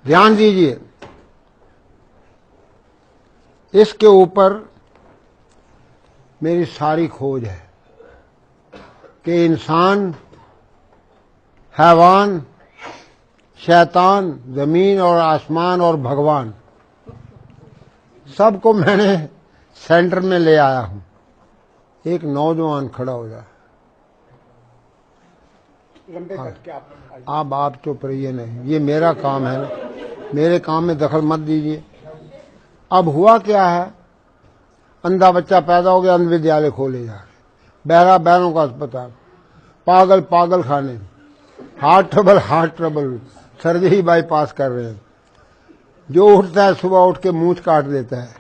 ध्यान दीजिए, इसके ऊपर मेरी सारी खोज है कि इंसान, हैवान, शैतान, जमीन और आसमान और भगवान, सबको मैंने सेंटर में ले आया हूं। एक नौजवान खड़ा हो जाए। आप चुप रहिए, नहीं, ये मेरा काम है ना, मेरे काम में दखल मत दीजिए। अब हुआ क्या है, अंधा बच्चा पैदा हो गया, अंध विद्यालय खोले जा रहे, बहरा बहनों का अस्पताल, पागल पागल खाने, हार्ट ट्रबल, सर्जरी बाईपास कर रहे हैं। जो उठता है सुबह उठ के मूंछ काट देता है,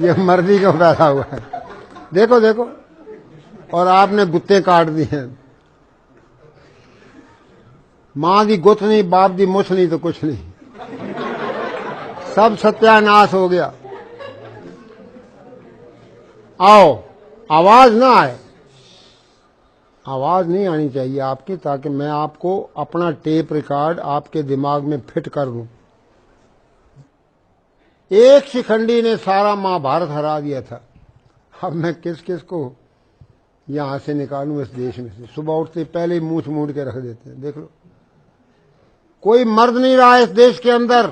ये मर्जी का पैदा हुआ है। देखो देखो, और आपने गुत्ते काट दिए हैं। मां दी गुत्त नहीं, बाप दी मुछ नहीं तो कुछ नहीं, सब सत्यानाश हो गया। आओ, आवाज ना आए, आवाज नहीं आनी चाहिए आपकी, ताकि मैं आपको अपना टेप रिकॉर्ड आपके दिमाग में फिट कर दूं। एक शिखंडी ने सारा महाभारत हरा दिया था। अब मैं किस किस को यहां से निकालूं इस देश में से। सुबह उठते पहले ही मूछ मूड के रख देते हैं। देख लो, कोई मर्द नहीं रहा इस देश के अंदर।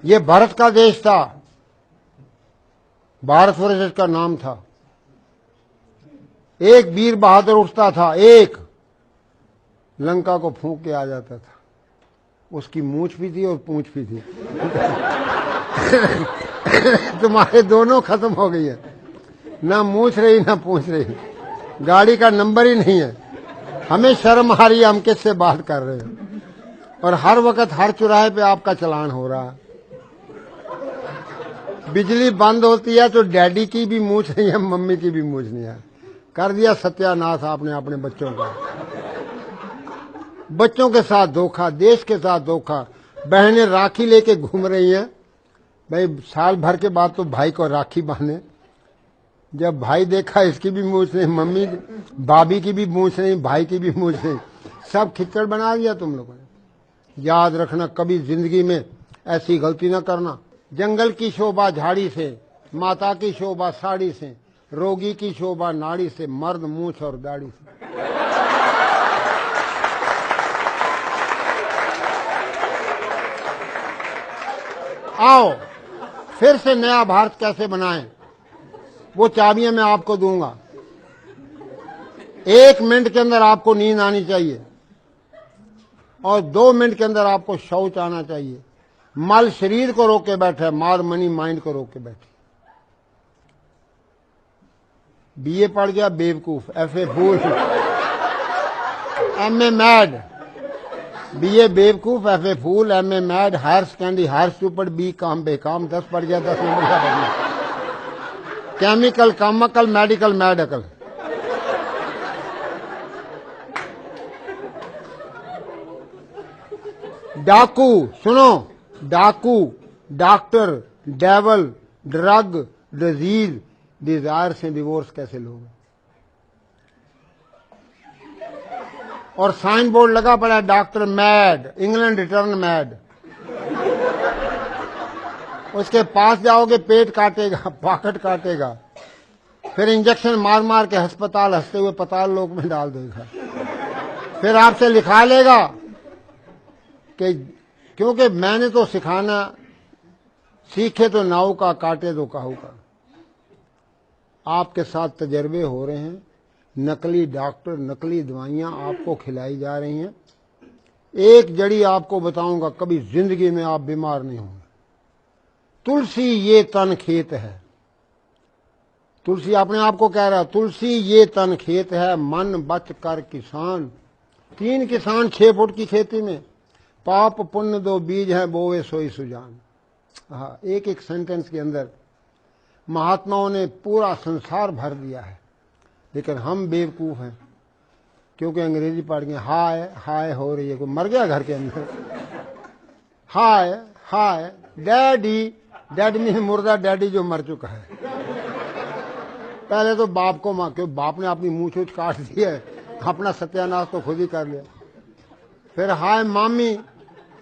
ये भारत का देश था, भारतवर्ष इसका नाम था। एक वीर बहादुर उठता था, एक लंका को फूंक के आ जाता था। उसकी मूछ भी थी और पूंछ भी थी। तुम्हारे दोनों खत्म हो गई है, ना मूछ रही ना पूछ रही, गाड़ी का नंबर ही नहीं है। हमें शर्म आ रही है, हम किससे बात कर रहे हैं। और हर वक्त हर चौराहे पे आपका चलान हो रहा है। बिजली बंद होती है तो डैडी की भी मूछ नहीं है, मम्मी की भी मूछ नहीं है। कर दिया सत्यानाश आपने अपने बच्चों का। बच्चों के साथ धोखा, देश के साथ धोखा। बहनें राखी लेके घूम रही हैं। भाई साल भर के बाद तो भाई को राखी बांधे। जब भाई देखा इसकी भी मूछ नहीं, मम्मी भाभी की भी मूछ नहीं, भाई की भी मूछ नहीं, सब खिच्चड़ बना दिया तुम लोगों ने। याद रखना, कभी जिंदगी में ऐसी गलती न करना। जंगल की शोभा झाड़ी से, माता की शोभा साड़ी से, रोगी की शोभा नाड़ी से, मर्द मूछ और दाढ़ी से। आओ, फिर से नया भारत कैसे बनाएं, वो चाबियां मैं आपको दूंगा। 1 मिनट के अंदर आपको नींद आनी चाहिए और 2 मिनट के अंदर आपको शौच आना चाहिए। मल शरीर को रोक के बैठे, मार मनी माइंड को रोक के बैठे। बीए पढ़ गया बेवकूफ, FA fool, MA mad. BA बेवकूफ, FA fool, MA mad, higher secondary higher stupid, B com बेकाम, 10 पढ़ गया 10 नंबर का पढ़ गया। केमिकल कामकल, मेडिकल मैडकल। डाकू, सुनो, डाकू, doctor, devil, drug, disease, desire से डिवोर्स कैसे लोगे। और साइन बोर्ड लगा पड़ा है, doctor mad, England return mad. उसके पास जाओगे पेट काटेगा, पॉकेट काटेगा, फिर इंजेक्शन मार मार के अस्पताल हंसते हुए पताल लोक में डाल देगा। फिर आपसे लिखा लेगा कि क्योंकि मैंने तो सिखाना, सीखे तो नाव का, काटे तो काहू का। आपके साथ तजर्बे हो रहे हैं, नकली डॉक्टर, नकली दवाइयां आपको खिलाई जा रही हैं। एक जड़ी आपको बताऊंगा, कभी जिंदगी में आप बीमार नहीं होंगे। तुलसी ये तन खेत है। तुलसी अपने आप को कह रहा है, तुलसी ये तन खेत है, मन बच कर किसान। 3 किसान 6 फुट की खेती में, पाप पुण्य 2 बीज हैं, बोवे सोई सुजान। हाँ, एक एक सेंटेंस के अंदर महात्माओं ने पूरा संसार भर दिया है। लेकिन हम बेवकूफ हैं, क्योंकि अंग्रेजी पढ़ गए। हाय हाय हो रही है, कोई मर गया घर के अंदर। हाय हाय डैडी, डैड मीन मुर्दा, डैडी जो मर चुका है। पहले तो बाप को मां, क्यों बाप ने अपनी मूंछ वूछ काट दी है, अपना सत्यानाश तो खुद ही कर लिया। फिर हाय मामी,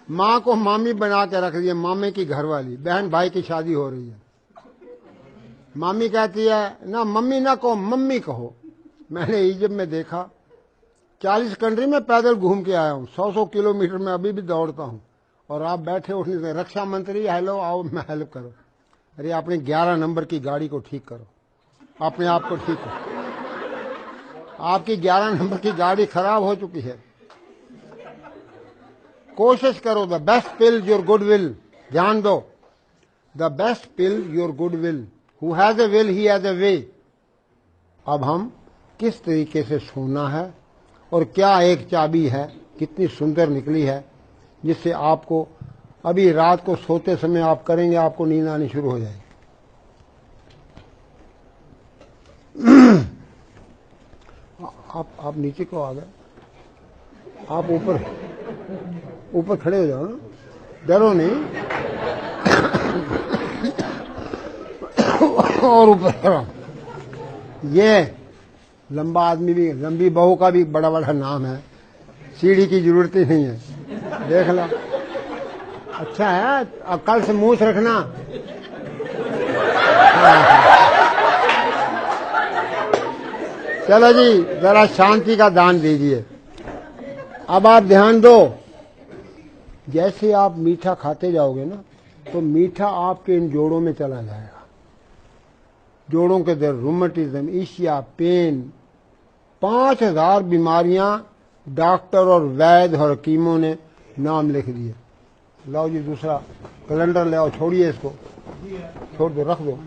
माँ को मामी बना के रख दिया, मामे की घरवाली, बहन भाई की शादी हो रही है। मामी कहती है ना मम्मी ना कहो, मम्मी कहो। मैंने इजिप्ट में देखा, 40 कंट्री में पैदल घूम के आया हूँ, 100 किलोमीटर में अभी भी दौड़ता हूँ, और आप बैठे उठने से रक्षा मंत्री हेलो आओ मैं हेल्प करो। अरे अपने 11 नंबर की गाड़ी को ठीक करो, अपने आप को ठीक करो। आपकी 11 नंबर की गाड़ी खराब हो चुकी है। कोशिश करो, the best pill your good will. ध्यान दो, the best pill your good will, who has a will he has a way. अब हम किस तरीके से सोना है, और क्या एक चाबी है, कितनी सुंदर निकली है, जिससे आपको अभी रात को सोते समय आप करेंगे, आपको नींद आनी शुरू हो जाएगी। आप नीचे को आ गए, आप ऊपर खड़े हो जाओ, डरो नहीं। और ऊपर खड़ा। ये लंबा आदमी भी, लंबी बहू का भी बड़ा बड़ा नाम है, सीढ़ी की जरूरत ही नहीं है, देख लो। अच्छा है, अब कल से मूछ रखना। चलो जी, जरा शांति का दान दीजिए। अब आप ध्यान दो, जैसे आप मीठा खाते जाओगे ना, तो मीठा आपके इन जोड़ों में चला जाएगा। जोड़ों के दर्द, रूमेटिज्म, ईशिया, पेन, 5000 बीमारियां डॉक्टर और वैद्य और हकीमों ने नाम लिख दिए। लाओ जी दूसरा कैलेंडर ले आओ, छोड़िए इसको, छोड़ दो, रख दो,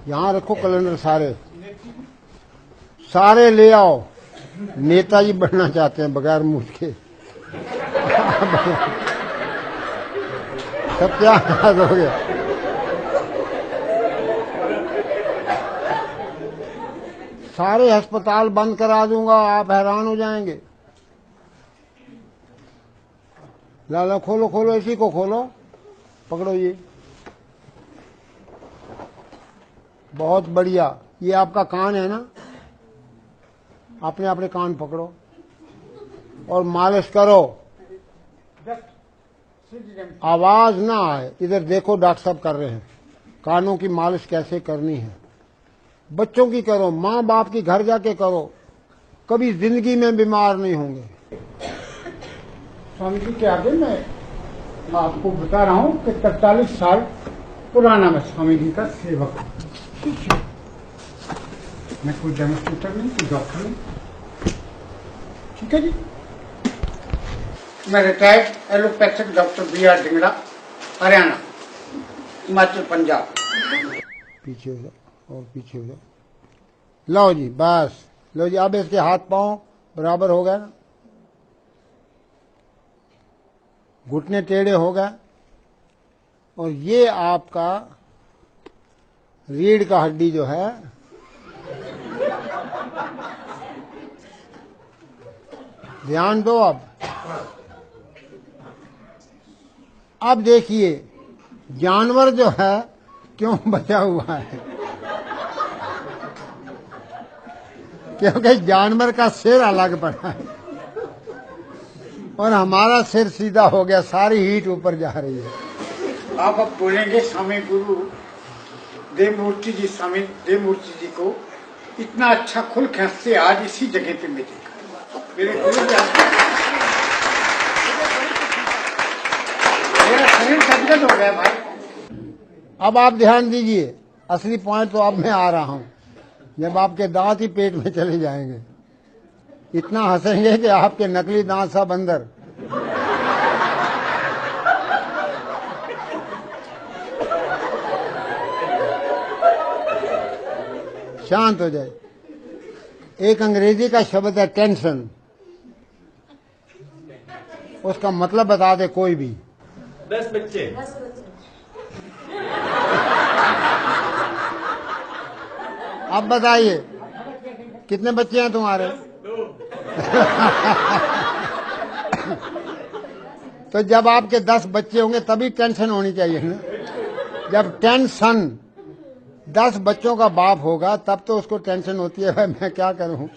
यहां रखो कैलेंडर, सारे ले आओ। नेताजी बनना चाहते हैं बगैर मूछ के। सत्यानाश हो गया। सारे अस्पताल बंद करा दूंगा, आप हैरान हो जाएंगे। लाला खोलो खोलो, इसी को खोलो, पकड़ो ये, बहुत बढ़िया। ये आपका कान है ना, अपने अपने कान पकड़ो और मालिश करो, आवाज ना आए। इधर देखो, डॉक्टर साहब कर रहे हैं। कानों की मालिश कैसे करनी है, बच्चों की करो, माँ बाप की घर जाके करो, कभी जिंदगी में बीमार नहीं होंगे। स्वामी जी के आगे मैं आपको बता रहा हूँ कि 43 साल पुराना मैं स्वामी जी का सेवक हूँ। मैं कोई डेमोस्ट्रेटर नहीं, कोई डॉक्टर नहीं, ठीक है जी। मैं retired allopathic doctor BR Dhingra, Haryana, Himachal, Punjab. पीछे हो जाओ और पीछे हो जाओ। लो जी, बस लो जी। अब इसके हाथ पांव बराबर हो गए ना, घुटने टेढ़े हो गए, और ये आपका रीढ़ का हड्डी जो है, ध्यान दो। अब देखिए जानवर जो है क्यों बचा हुआ है, क्योंकि जानवर का सिर अलग पड़ा है और हमारा सिर सीधा हो गया, सारी हीट ऊपर जा रही है। आप अब बोलेंगे स्वामी गुरु देवमूर्ति जी, स्वामी देवमूर्ति जी को इतना अच्छा खुल खसते आज इसी जगह पे मैं देखा। मेरे गुरु मेरा शरीर गदगद हो गया भाई। अब आप ध्यान दीजिए, असली पॉइंट तो अब मैं आ रहा हूं, जब आपके दांत ही पेट में चले जाएंगे, इतना हंसेंगे कि आपके नकली दांत सब अंदर। शांत हो जाए। एक अंग्रेजी का शब्द है टेंशन, उसका मतलब बता दे कोई भी। 10 बच्चे। अब बताइए कितने बच्चे हैं तुम्हारे? तो जब आपके 10 बच्चे होंगे तभी टेंशन होनी चाहिए ना। जब टेंशन 10 बच्चों का बाप होगा तब तो उसको टेंशन होती है, भाई मैं क्या करूं,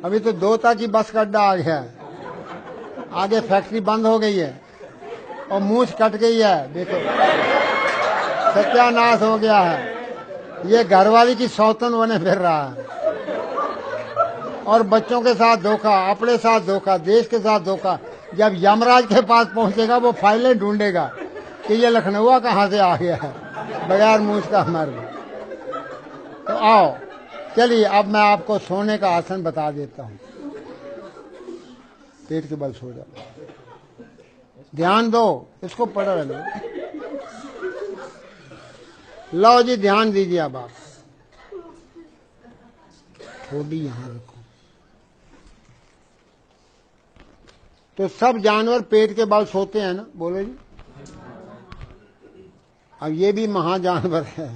अभी तो 2 की बस का अड्डा आ गया है। आगे फैक्ट्री बंद हो गई है और मूछ कट गई है, देखो सत्यानाश हो गया है। ये घरवाली की सौतन बने फिर रहा है और बच्चों के साथ धोखा, अपने साथ धोखा, देश के साथ धोखा। जब यमराज के पास पहुंचेगा वो फाइलें ढूंढेगा कि ये लखनऊ कहाँ से आ गया है बगैर मूछ का मर्द। तो आओ चलिए, अब मैं आपको सोने का आसन बता देता हूँ। पेट के बल सो जाओ, ध्यान दो, इसको पढ़ रहे। लो जी ध्यान दीजिए। अब आप थोड़ी यहां रखो। तो सब जानवर पेट के बल सोते हैं ना, बोलो जी। अब ये भी महाजानवर है।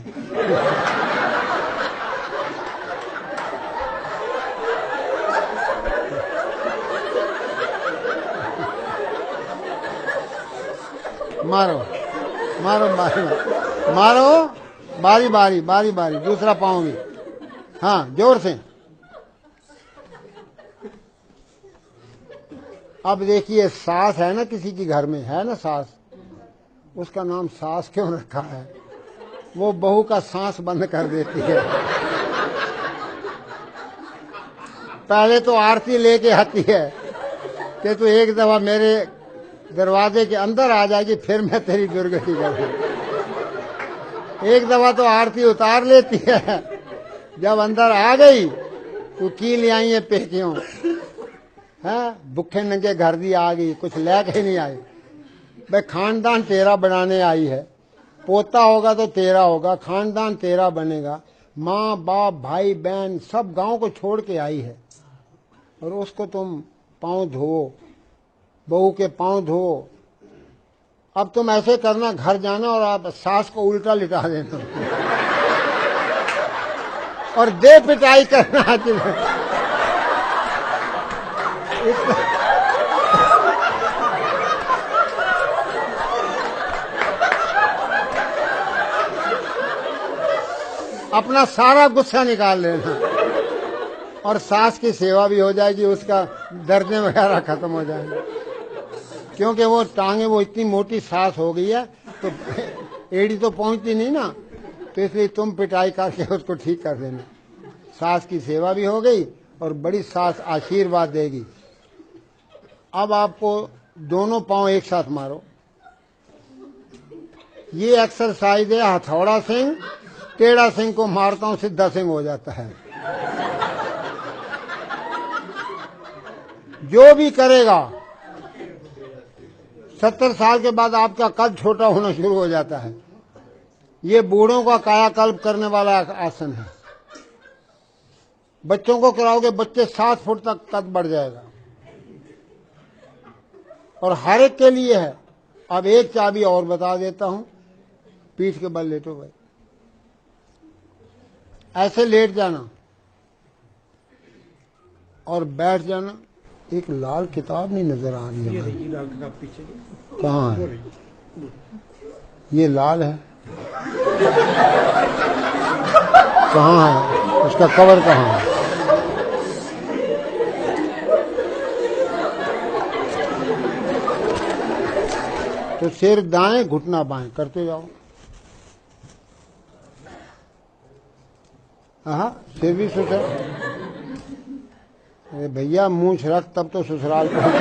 मारो मारो मारो मारो, बारी बारी बारी बारी, दूसरा पाँव भी, हाँ जोर से। अब देखिए सास है ना, किसी की घर में है ना सास, उसका नाम सास क्यों रखा है? वो बहू का सांस बंद कर देती है। पहले तो आरती लेके आती है कि तू एक दफा मेरे दरवाजे के अंदर आ जाएगी फिर मैं तेरी दुर्गति कर दूंगी। एक दफा तो आरती उतार लेती है, जब अंदर आ गई तो की ले आई है पेकियों, है भुखे नंगे घर दी आ गई, कुछ लेके नहीं आई। भाई खानदान तेरा बनाने आई है, पोता होगा तो तेरा होगा, खानदान तेरा बनेगा। माँ बाप भाई बहन सब गांव को छोड़ के आई है और उसको तुम पांव धो, बहू के पांव धो। अब तुम ऐसे करना, घर जाना और आप सास को उल्टा लिटा देना और दे पिटाई करना। अपना सारा गुस्सा निकाल लेना और सास की सेवा भी हो जाएगी, उसका दर्दे वगैरह खत्म हो जाएंगे। क्योंकि वो टांगे, वो इतनी मोटी सास हो गई है तो एड़ी तो पहुंचती नहीं ना, तो इसलिए तुम पिटाई करके उसको ठीक कर देना। सास की सेवा भी हो गई और बड़ी सास आशीर्वाद देगी। अब आपको दोनों पांव एक साथ मारो। ये एक्सरसाइज है हथौड़ा सिंह, टेढ़ा सिंह को मारता हूं सिद्धा सिंह हो जाता है। जो भी करेगा 70 साल के बाद आपका कद छोटा होना शुरू हो जाता है। ये बूढ़ों का कायाकल्प करने वाला आसन है। बच्चों को कराओगे, बच्चे 7 फुट तक कद बढ़ जाएगा और हर एक के लिए है। अब एक चाबी और बता देता हूं, पीठ के बल लेटो भाई, ऐसे लेट जाना और बैठ जाना। एक लाल किताब नहीं नजर आ रही है, लाल किताब पीछे कहाँ है? ये लाल है, कहाँ है उसका कवर, कहाँ है? तो सिर दाएं घुटना बाएं करते जाओ। हाँ सिर भी सुसर, अरे भैया मूंछ रख तब तो ससुराल पहुंच।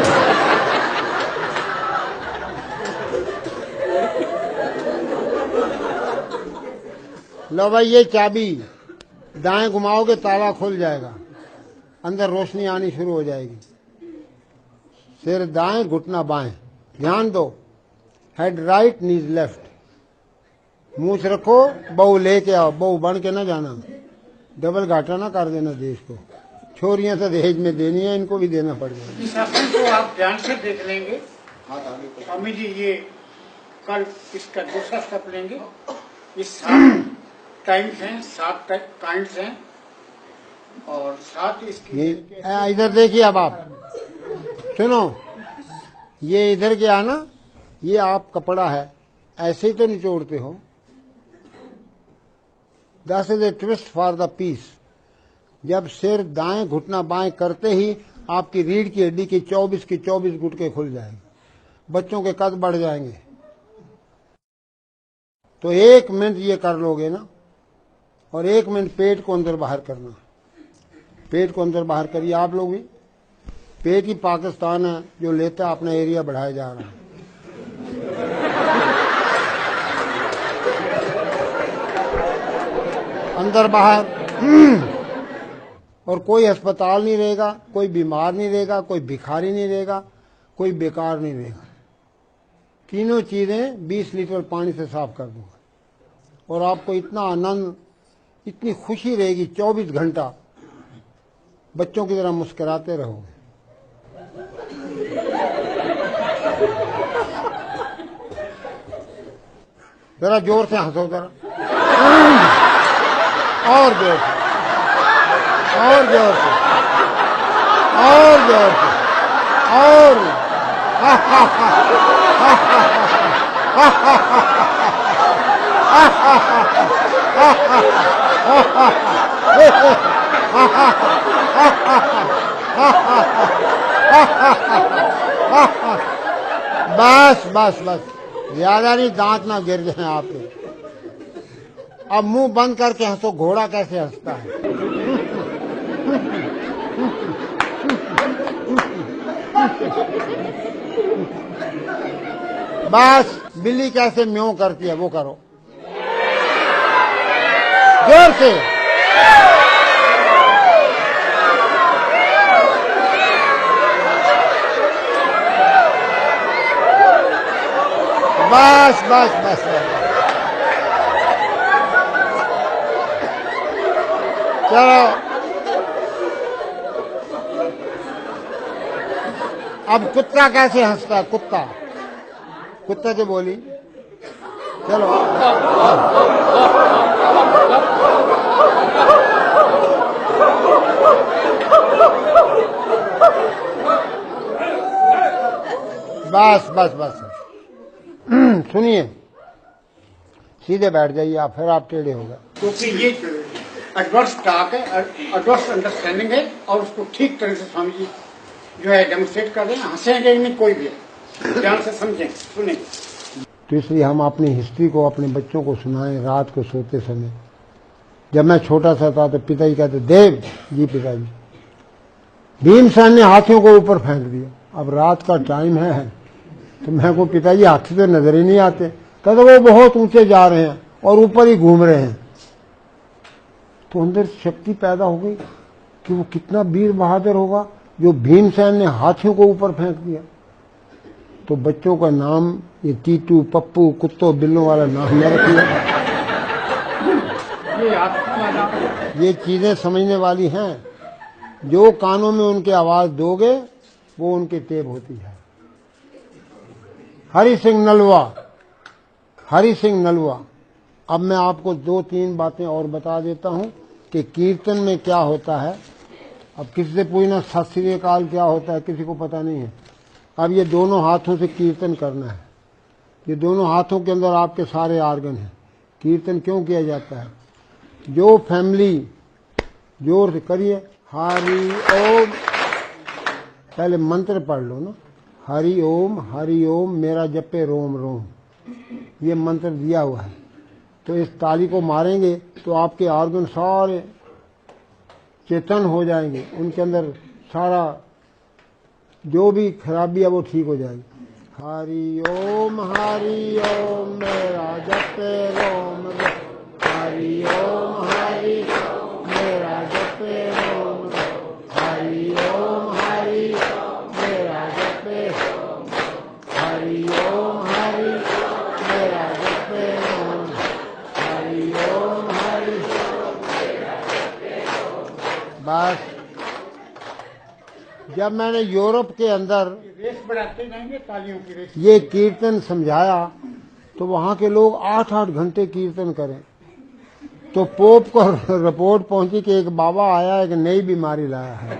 लो भाई ये चाबी, दाएं घुमाओगे ताला खुल जाएगा, अंदर रोशनी आनी शुरू हो जाएगी। सिर दाएं घुटना बाएं, ध्यान दो। हेड राइट नीज लेफ्ट। मूछ रखो, बहू लेके आओ, बहू बन के ना जाना, डबल घाटा ना कर देना देश को। छोरियां तो दहेज में देनी है, इनको भी देना पड़ जाएगा। इस आसन को आप ध्यान से देख लेंगे स्वामी जी। ये कल इसका दूसरा स्टेप लेंगे। ये 7 टाइम्स हैं, 7 काइंड्स हैं और 7 इसकी। इधर देखिए, अब आप सुनो, ये इधर क्या ना, ये आप कपड़ा है, ऐसे ही तो निचोड़ते हो। That is a twist for the piece. जब सिर दाएं घुटना बाएं करते ही आपकी रीढ़ की हड्डी की 24 गुटके खुल जाएंगे, बच्चों के कद बढ़ जाएंगे। तो 1 मिनट ये कर लोगे ना, और 1 मिनट पेट को अंदर बाहर करना। पेट को अंदर बाहर करिए आप लोग भी। पेट ही पाकिस्तान है जो लेता अपना एरिया बढ़ाया जा रहा है। अंदर बाहर। और कोई अस्पताल नहीं रहेगा, कोई बीमार नहीं रहेगा, कोई भिखारी नहीं रहेगा, कोई बेकार नहीं रहेगा। तीनों चीजें 20 लीटर पानी से साफ कर दूंगा, और आपको इतना आनंद, इतनी खुशी रहेगी, 24 घंटा बच्चों की तरह मुस्कुराते रहोगे। जरा जोर से हंसो जरा, और जोर से, और जोर से, और जोर से, और बस बस बस, ज्यादा नहीं, दांत ना गिर जाए आपके। अब मुंह बंद करके हंसो, घोड़ा कैसे हंसता है। बस, बिल्ली कैसे म्यों करती है वो करो, जोर से। बस बस बस बस, चलो अब कुत्ता कैसे हंसता है, कुत्ता, कुत्ता से बोली, चलो। बस बस बस, सुनिए, सीधे बैठ जाइए आप, फिर आप टेढ़े हो गए। क्योंकि ये एडवर्स टॉक है, एडवर्स अंडरस्टैंडिंग है, और उसको ठीक तरह से स्वामी जी जो है डेमोन्स्ट्रेट कर रहे हैं। हंसेंगे नहीं कोई भी, ध्यान से समझें, सुनें। तो इसलिए हम अपनी हिस्ट्री को अपने बच्चों को सुनाएं रात को सोते समय। जब मैं छोटा सा था तो पिताजी कहते, देव जी पिताजी, भीमसेन ने हाथियों को ऊपर फेंक दिया। अब रात का टाइम है, तो मैं को पिताजी हाथी तो नजर ही नहीं आते। कहते वो बहुत ऊंचे जा रहे हैं और ऊपर ही घूम रहे हैं। तो अंदर शक्ति पैदा हो गई कि वो कितना वीर बहादुर होगा जो भीमसेन ने हाथियों को ऊपर फेंक दिया। तो बच्चों का नाम ये टीटू, पप्पू, कुत्तों बिल्लों वाला नाम न रखिए। ये चीजें समझने वाली हैं। जो कानों में उनके आवाज दोगे वो उनकी टेप होती है। हरि सिंह नलवा, हरि सिंह नलवा। अब मैं आपको 2-3 बातें और बता देता हूं कि कीर्तन में क्या होता है। अब किसी से पूछना सत श्री अकाल क्या होता है, किसी को पता नहीं है। अब ये दोनों हाथों से कीर्तन करना है। ये दोनों हाथों के अंदर आपके सारे आर्गन हैं। कीर्तन क्यों किया जाता है? जो फैमिली, जोर से करिए, हरि ओम, पहले मंत्र पढ़ लो ना, हरि ओम मेरा जपे रोम रोम, ये मंत्र दिया हुआ है। तो इस ताली को मारेंगे तो आपके आर्गन सारे चेतन हो जाएंगे, उनके अंदर सारा जो भी खराबी है वो ठीक हो जाएगी। हरि ओम मेरा जपे रोम रोम, हरि ओम मेरा जपे रोम रोम, हरि ओम मेरा जपे, हरि ओम मेरा जपे रोम, हरि ओम बस। जब मैंने यूरोप के अंदर रेस बढ़ाते जाएंगे, तालियों की रेस। ये कीर्तन समझाया तो वहां के लोग 8-8 घंटे कीर्तन करें। तो पोप को रिपोर्ट पहुंची कि एक बाबा आया, एक नई बीमारी लाया है।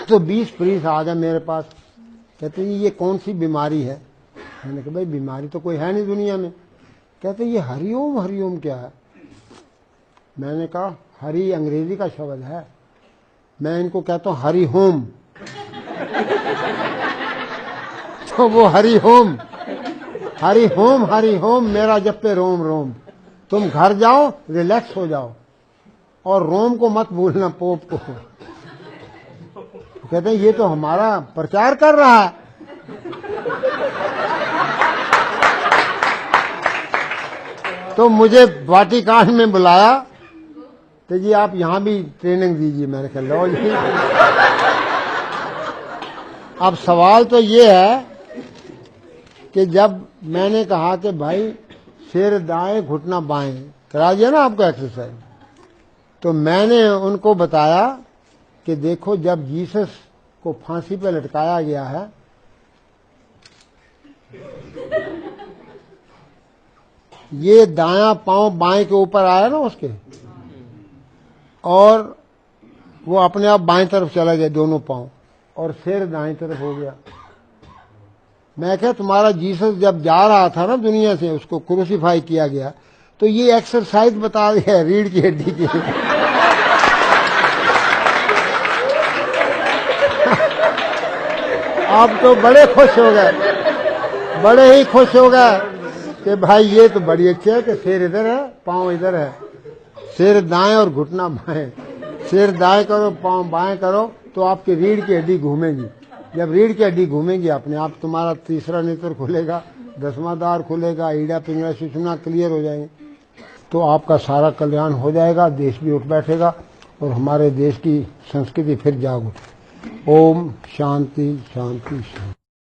तो 20 प्रीस आ गए मेरे पास, कहते ये कौन सी बीमारी है? मैंने कहा भाई बीमारी तो कोई है नहीं दुनिया में। कहते ये हरिओम क्या है? मैंने कहा हरि अंग्रेजी का शब्द है, मैं इनको कहता हूं हरि होम। तो वो Hari home, Hari home, Hari home मेरा जपे रोम रोम। तुम घर जाओ, रिलैक्स हो जाओ और रोम को मत भूलना, पोप को। कहते हैं ये तो हमारा प्रचार कर रहा है। तो मुझे वाटिकान में बुलाया, तो जी आप यहां भी ट्रेनिंग दीजिए। मैंने कहा लो जी। अब सवाल तो ये है कि जब मैंने कहा कि भाई सिर दाएं घुटना बाएं करा दिया ना आपको एक्सरसाइज, तो मैंने उनको बताया कि देखो जब जीसस को फांसी पे लटकाया गया है, ये दायां पांव बाएं के ऊपर आया ना उसके, और वो अपने आप बाएं तरफ चला गया दोनों पांव, और सिर दाएं तरफ हो गया। मैं कहा तुम्हारा जीसस जब जा रहा था ना दुनिया से, उसको क्रूसीफाई किया गया, तो ये एक्सरसाइज बता दिया रीढ़ की हड्डी की। आप तो बड़े खुश हो गए, बड़े ही खुश हो गए कि भाई ये तो बड़ी अच्छी है कि सिर इधर है पांव इधर है, सिर दाएं और घुटना बाएं। सिर दाएं करो पांव बाएं करो तो आपकी रीढ़ की हड्डी घूमेगी। जब रीढ़ की हड्डी घूमेगी अपने आप तुम्हारा तीसरा नेत्र खुलेगा, 10वां द्वार खुलेगा, ईड़ा पिंगला सुषुम्ना क्लियर हो जाएंगे, तो आपका सारा कल्याण हो जाएगा, देश भी उठ बैठेगा और हमारे देश की संस्कृति फिर जाग उठे। ओम शांति शांति शांति।